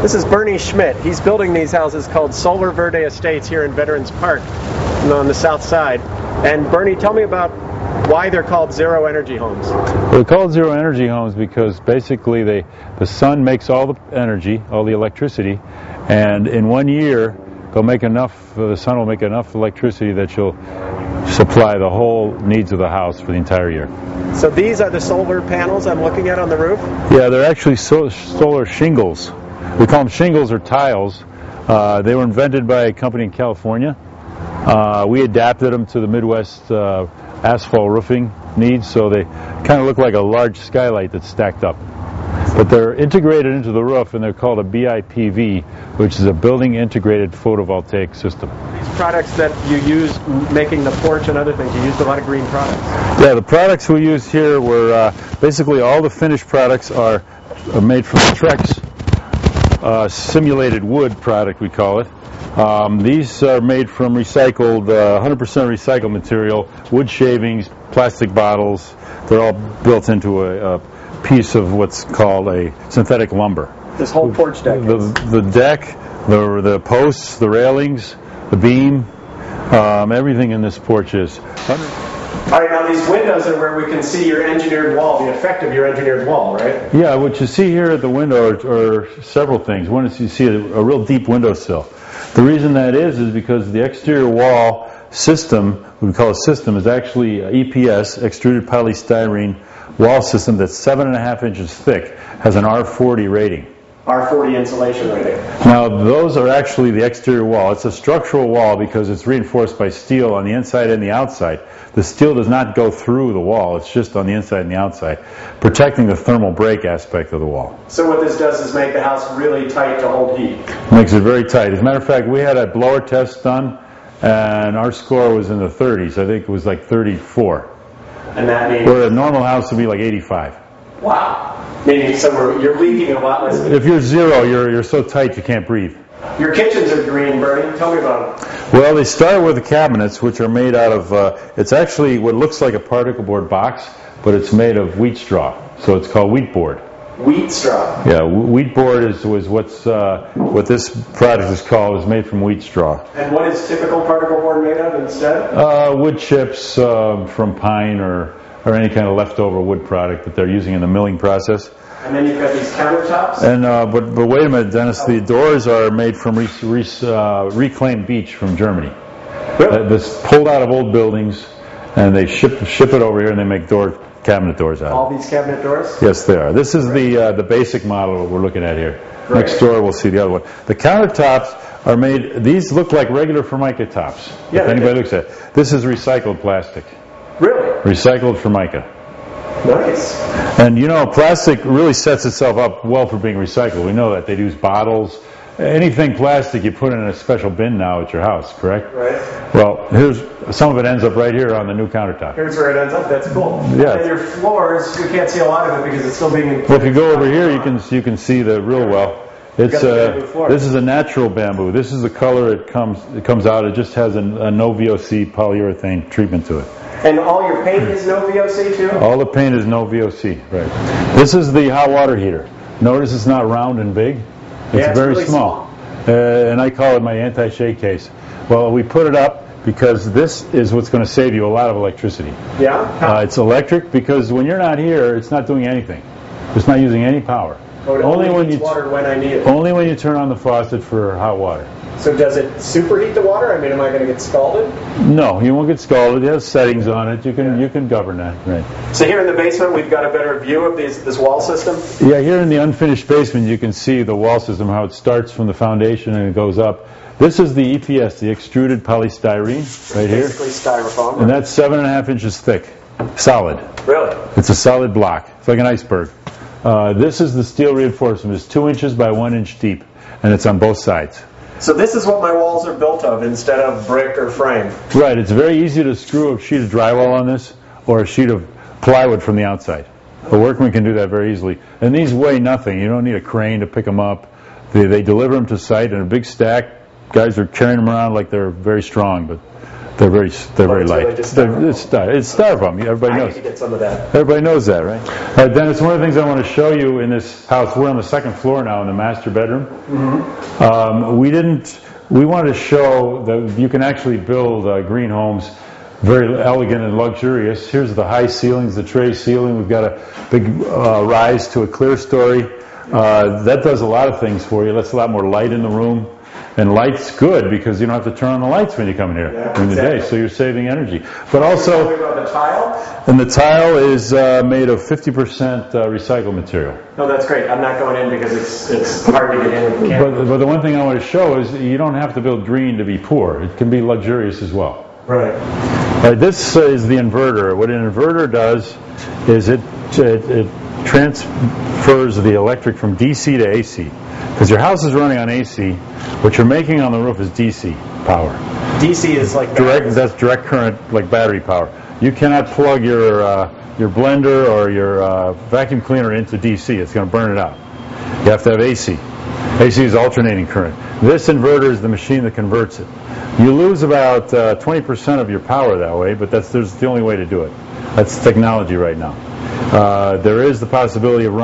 This is Bernie Schmidt. He's building these houses called Solar Verde Estates here in Veterans Park on the south side. And Bernie, tell me about why they're called zero energy homes. They're called zero energy homes because basically the sun makes all the energy, all the electricity, and in 1 year they'll make enough, the sun will make enough electricity that you'll supply the whole needs of the house for the entire year. So these are the solar panels I'm looking at on the roof? Yeah, they're actually solar shingles. We call them shingles or tiles. They were invented by a company in California. We adapted them to the Midwest asphalt roofing needs, so they kind of look like a large skylight that's stacked up. But they're integrated into the roof, and they're called a BIPV, which is a building integrated photovoltaic system. These products that you use making the porch and other things, you used a lot of green products. Yeah, the products we used here were basically all the finished products are made from Trex simulated wood product, we call it. These are made from recycled, 100% recycled material, wood shavings, plastic bottles. They're all built into a piece of what's called a synthetic lumber. This whole porch deck. The deck, the posts, the railings, the beam, everything in this porch is. All right, now these windows are where we can see your engineered wall, the effect of your engineered wall, right? Yeah, what you see here at the window are several things. One is you see a real deep windowsill. The reason that is because the exterior wall system, what we call a system, is actually EPS, extruded polystyrene wall system that's 7.5 inches thick, has an R40 rating. R40 insulation rating. Now those are actually the exterior wall. It's a structural wall because it's reinforced by steel on the inside and the outside. The steel does not go through the wall, it's just on the inside and the outside, protecting the thermal break aspect of the wall. So what this does is make the house really tight to hold heat. Makes it very tight. As a matter of fact, we had a blower test done and our score was in the 30s. I think it was like 34. And that means? Where a normal house would be like 85. Wow. Meaning somewhere you're leaking a lot less. If you're zero, you're so tight you can't breathe. Your kitchens are green, Bernie. Tell me about them. Well, they start with the cabinets, which are made out of, it's actually what looks like a particle board box, but it's made of wheat straw. So it's called wheat board. Wheat straw? Yeah, wheat board was what this product is called, is made from wheat straw. And what is typical particle board made of instead? Wood chips from pine or any kind of leftover wood product that they're using in the milling process. And then you've got these countertops? And but wait a minute, Dennis, the doors are made from reclaimed beech from Germany. Really? This pulled out of old buildings, and they ship it over here, and they make cabinet doors out of it. All these cabinet doors? Yes, they are. This is the basic model that we're looking at here. Great. Next door, we'll see the other one. The countertops are made, these look like regular Formica tops. Yeah, if anybody looks at it. This is recycled plastic. Really? Recycled Formica. Nice. And you know, plastic really sets itself up well for being recycled. We know that. They use bottles. Anything plastic you put in a special bin now at your house, correct? Right. Well, some of it ends up right here on the new countertop. Here's where it ends up. That's cool. Yeah. And your floors, we can't see a lot of it because it's still being... Well, if you go over here, you can see the real well. It's this is a natural bamboo. This is the color it comes out. It just has a no VOC polyurethane treatment to it. And all your paint is no VOC too? All the paint is no VOC, right. This is the hot water heater. Notice it's not round and big. It's very really small. And I call it my anti-shake case. Well, we put it up because this is what's going to save you a lot of electricity. Yeah? It's electric because when you're not here, it's not doing anything. It's not using any power. Oh, it only when water when I need it. Only when you turn on the faucet for hot water. So does it superheat the water? I mean, am I going to get scalded? No, you won't get scalded. It has settings on it. You can govern that. Right. So here in the basement, we've got a better view of this wall system? Yeah, here in the unfinished basement, you can see the wall system, how it starts from the foundation and it goes up. This is the EPS, the extruded polystyrene, right here. Basically styrofoam. And that's 7.5 inches thick, solid. Really? It's a solid block. It's like an iceberg. This is the steel reinforcement. It's 2 inches by 1 inch deep, and it's on both sides. So this is what my walls are built of instead of brick or frame. Right. It's very easy to screw a sheet of drywall on this or a sheet of plywood from the outside. A workman can do that very easily. And these weigh nothing. You don't need a crane to pick them up. They deliver them to site in a big stack. Guys are carrying them around like they're very strong, but They're very light. Really just it's styrofoam. Everybody I knows. need to get some of that. Everybody knows that, right? All right, Dennis, one of the things I want to show you in this house, we're on the second floor now in the master bedroom. We wanted to show that you can actually build green homes very elegant and luxurious. Here's the high ceilings, the tray ceiling. We've got a big rise to a clear story. That does a lot of things for you. Lets a lot more light in the room. And light's good because you don't have to turn on the lights when you come in here during the day, so you're saving energy. But also, the tile? And the tile is made of 50% recycled material. No, that's great. I'm not going in because it's hard to get in. But the one thing I want to show is you don't have to build green to be poor. It can be luxurious as well. Right. This is the inverter. What an inverter does is it transfers the electric from DC to AC. Because your house is running on AC, what you're making on the roof is DC power. DC is like that's direct current, like battery power. You cannot plug your blender or your vacuum cleaner into DC. It's going to burn it out. You have to have AC. AC is alternating current. This inverter is the machine that converts it. You lose about 20% of your power that way, but there's the only way to do it. That's technology right now. There is the possibility of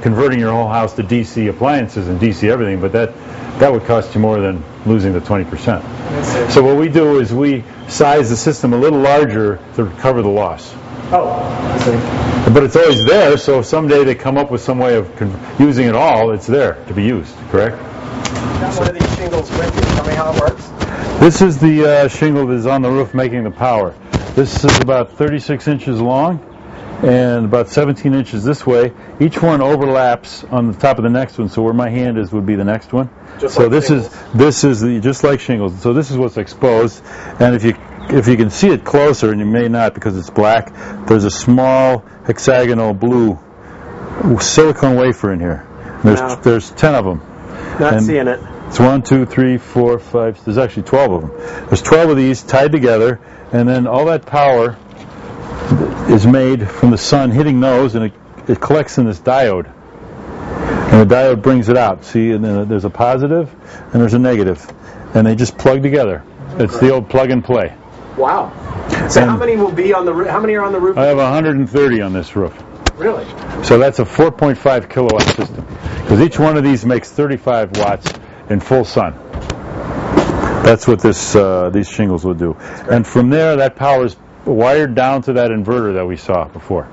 converting your whole house to DC appliances and DC everything, but that would cost you more than losing the 20%. So what we do is we size the system a little larger to cover the loss. Oh, I see. But it's always there, so if someday they come up with some way of using it all, it's there to be used, correct? Got one of these shingles with you. Tell me how it works. This is the shingle that is on the roof making the power. This is about 36 inches long and about 17 inches this way. Each one overlaps on the top of the next one, so where my hand is would be the next one. Just so like this shingles. is just like shingles. So this is what's exposed, and if you can see it closer, and you may not because it's black, there's a small hexagonal blue silicone wafer in here. There's 10 of them. Not seeing it. It's 1, 2, 3, 4, 5. There's actually 12 of them. There's 12 of these tied together, and then all that power is made from the sun hitting those, and it collects in this diode. And the diode brings it out. See, and then there's a positive and there's a negative, and they just plug together. It's the old plug and play. Wow. So how many will be on the roof? How many are on the roof? I have 130 on this roof. Really? So that's a 4.5 kilowatt system, because each one of these makes 35 watts in full sun. That's what these shingles will do. And from there, that power is wired down to that inverter that we saw before.